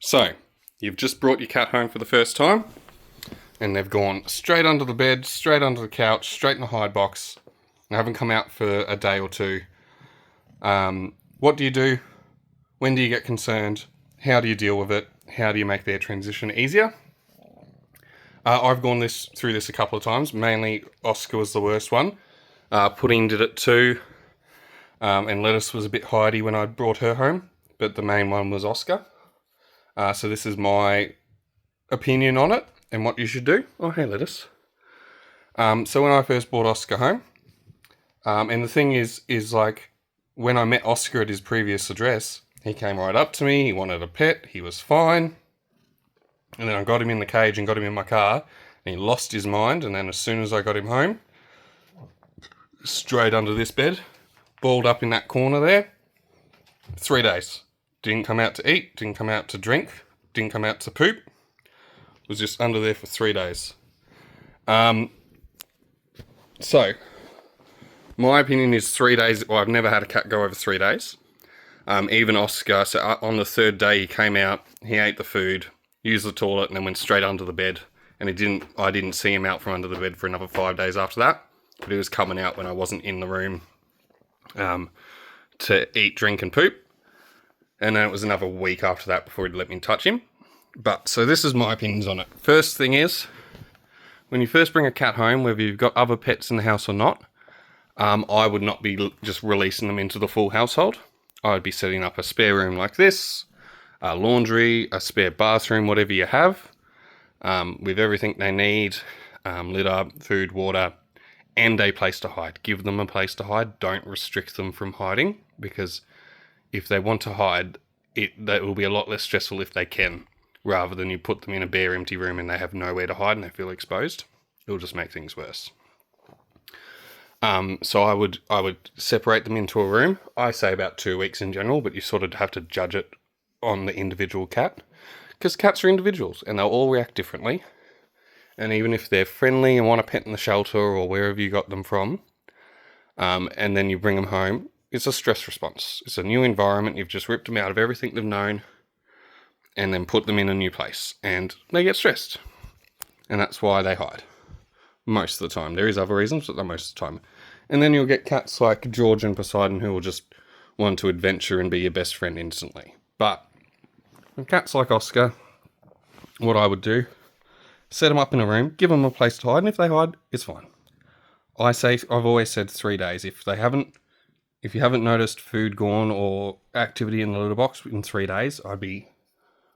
So, you've just brought your cat home for the first time, and they've gone straight under the bed, straight under the couch, straight in the hide box. They haven't come out for a day or two. What do you do? When do you get concerned? How do you deal with it? How do you make their transition easier? I've gone through this a couple of times. Mainly, Oscar was the worst one. Pudding did it too, and Lettuce was a bit hidey when I brought her home, but the main one was Oscar. So this is my opinion on it and what you should do. Oh, hey, Lettuce. So when I first brought Oscar home, and the thing is like, when I met Oscar at his previous address, he came right up to me, he wanted a pet, he was fine. And then I got him in the cage and got him in my car, and he lost his mind, and then as soon as I got him home, straight under this bed, balled up in that corner there, 3 days. Didn't come out to eat, didn't come out to drink, didn't come out to poop. Was just under there for 3 days. So, my opinion is 3 days. Well, I've never had a cat go over 3 days. Even Oscar, so on the third day he came out, he ate the food, used the toilet, and then went straight under the bed. And I didn't see him out from under the bed for another 5 days after that. But he was coming out when I wasn't in the room to eat, drink, and poop. And then it was another week after that before he'd let me touch him. But, so this is my opinions on it. First thing is, when you first bring a cat home, whether you've got other pets in the house or not, I would not be just releasing them into the full household. I would be setting up a spare room like this, a laundry, a spare bathroom, whatever you have, with everything they need, litter, food, water, and a place to hide. Give them a place to hide. Don't restrict them from hiding, because if they want to hide, that will be a lot less stressful if they can, rather than you put them in a bare empty room and they have nowhere to hide and they feel exposed. It'll just make things worse. So I would separate them into a room. I say about 2 weeks in general, but you sort of have to judge it on the individual cat, because cats are individuals and they'll all react differently. And even if they're friendly and want a pet in the shelter or wherever you got them from, and then you bring them home, it's a stress response. It's a new environment. You've just ripped them out of everything they've known and then put them in a new place, and they get stressed. And that's why they hide. Most of the time. There is other reasons, but most of the time. And then you'll get cats like George and Poseidon who will just want to adventure and be your best friend instantly. But with cats like Oscar, what I would do, set them up in a room, give them a place to hide, and if they hide, it's fine. I've always said 3 days. If you haven't noticed food gone or activity in the litter box in 3 days, I'd be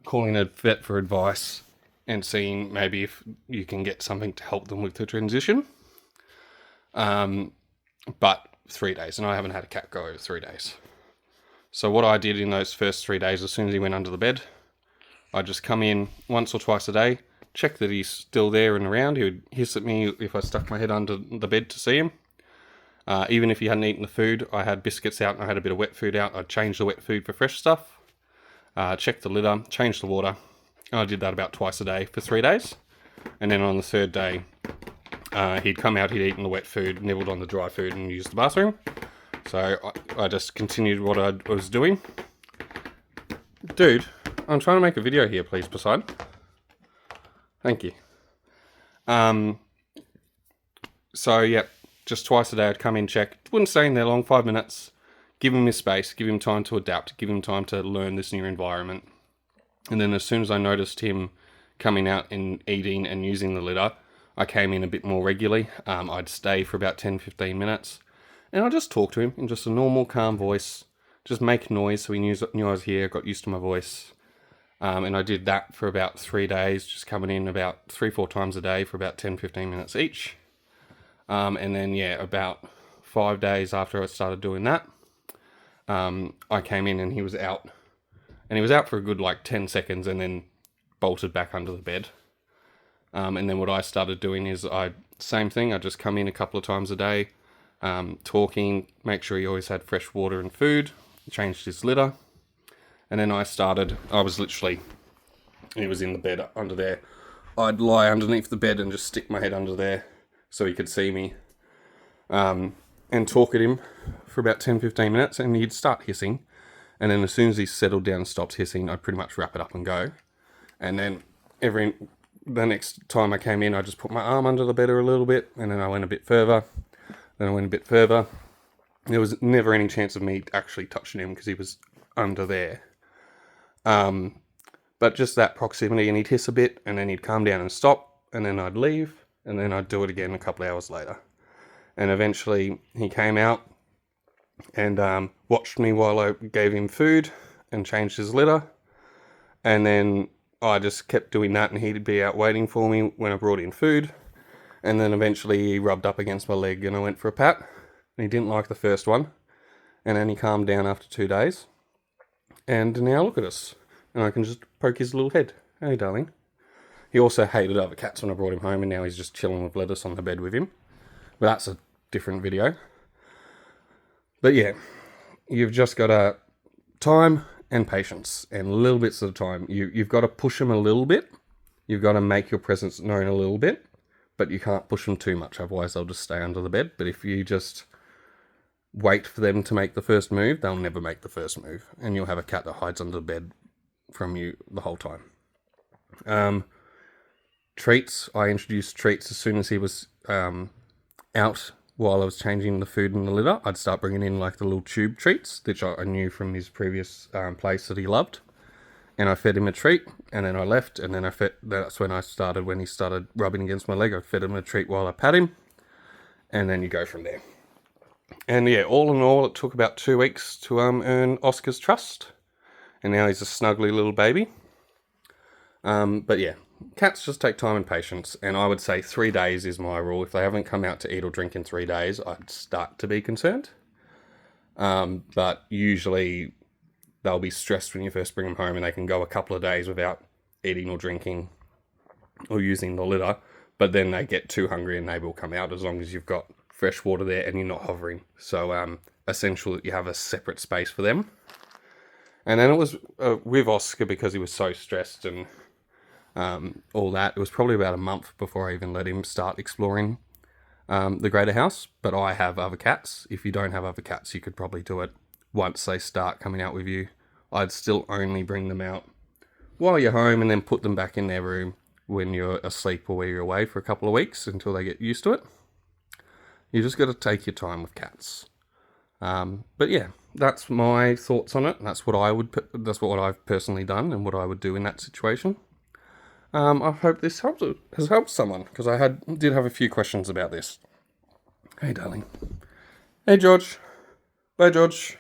calling a vet for advice and seeing maybe if you can get something to help them with the transition. But 3 days, and I haven't had a cat go over 3 days. So what I did in those first 3 days, as soon as he went under the bed, I'd just come in once or twice a day, check that he's still there and around. He would hiss at me if I stuck my head under the bed to see him. Even if he hadn't eaten the food, I had biscuits out and I had a bit of wet food out. I'd change the wet food for fresh stuff, check the litter, change the water. And I did that about twice a day for 3 days. And then on the third day, he'd come out, he'd eaten the wet food, nibbled on the dry food, and used the bathroom. So I just continued what I was doing. Dude, I'm trying to make a video here, please, Poseidon. Thank you. So, yeah, just twice a day I'd come in, check. Wouldn't stay in there long, 5 minutes. Give him his space, give him time to adapt, give him time to learn this new environment. And then as soon as I noticed him coming out and eating and using the litter, I came in a bit more regularly. I'd stay for about 10-15 minutes. And I'd just talk to him in just a normal, calm voice. Just make noise so he knew I was here, got used to my voice. And I did that for about 3 days, just coming in about 3-4 times a day for about 10-15 minutes each. And then, about 5 days after I started doing that, I came in and he was out. And he was out for a good 10 seconds and then bolted back under the bed. And then what I started doing is same thing, I just come in a couple of times a day, talking, make sure he always had fresh water and food, changed his litter. And then he was in the bed under there. I'd lie underneath the bed and just stick my head under there so he could see me. And talk at him for about 10-15 minutes, and he'd start hissing. And then as soon as he settled down and stopped hissing, I'd pretty much wrap it up and go. And then the next time I came in, I just put my arm under the bed a little bit, and then I went a bit further. Then I went a bit further. There was never any chance of me actually touching him because he was under there. But just that proximity, and he'd hiss a bit, and then he'd calm down and stop, and then I'd leave, and then I'd do it again a couple of hours later. And eventually he came out and watched me while I gave him food and changed his litter. And then I just kept doing that, and he'd be out waiting for me when I brought in food. And then eventually he rubbed up against my leg and I went for a pat. And he didn't like the first one. And then he calmed down after 2 days. And now look at us. And I can just poke his little head. Hey, darling. He also hated other cats when I brought him home, and now he's just chilling with lettuce on the bed with him. But that's a different video. But yeah, you've just got to time and patience, and little bits at a time. You've got to push them a little bit. You've got to make your presence known a little bit, but you can't push them too much, otherwise they'll just stay under the bed. But if you just wait for them to make the first move, they'll never make the first move, and you'll have a cat that hides under the bed from you the whole time. Treats, I introduced treats as soon as he was out. While I was changing the food in the litter, I'd start bringing in like the little tube treats, which I knew from his previous place that he loved. And I fed him a treat, and then I left, and then that's when he started rubbing against my leg, I fed him a treat while I pat him, and then you go from there. And yeah, all in all, it took about 2 weeks to earn Oscar's trust, and now he's a snuggly little baby. But yeah, cats just take time and patience, and I would say 3 days is my rule. If they haven't come out to eat or drink in 3 days, I'd start to be concerned. But usually they'll be stressed when you first bring them home, and they can go a couple of days without eating or drinking or using the litter, but then they get too hungry and they will come out as long as you've got fresh water there and you're not hovering. So essential that you have a separate space for them. And then it was with Oscar, because he was so stressed and all that, it was probably about a month before I even let him start exploring the greater house. But I have other cats. If you don't have other cats, you could probably do it once they start coming out with you. I'd still only bring them out while you're home, and then put them back in their room when you're asleep or where you're away for a couple of weeks until they get used to it. You just got to take your time with cats. But yeah, that's my thoughts on it. That's what I've personally done and what I would do in that situation. I hope this has helped someone, because I did have a few questions about this. Hey, darling. Hey, George. Bye, George.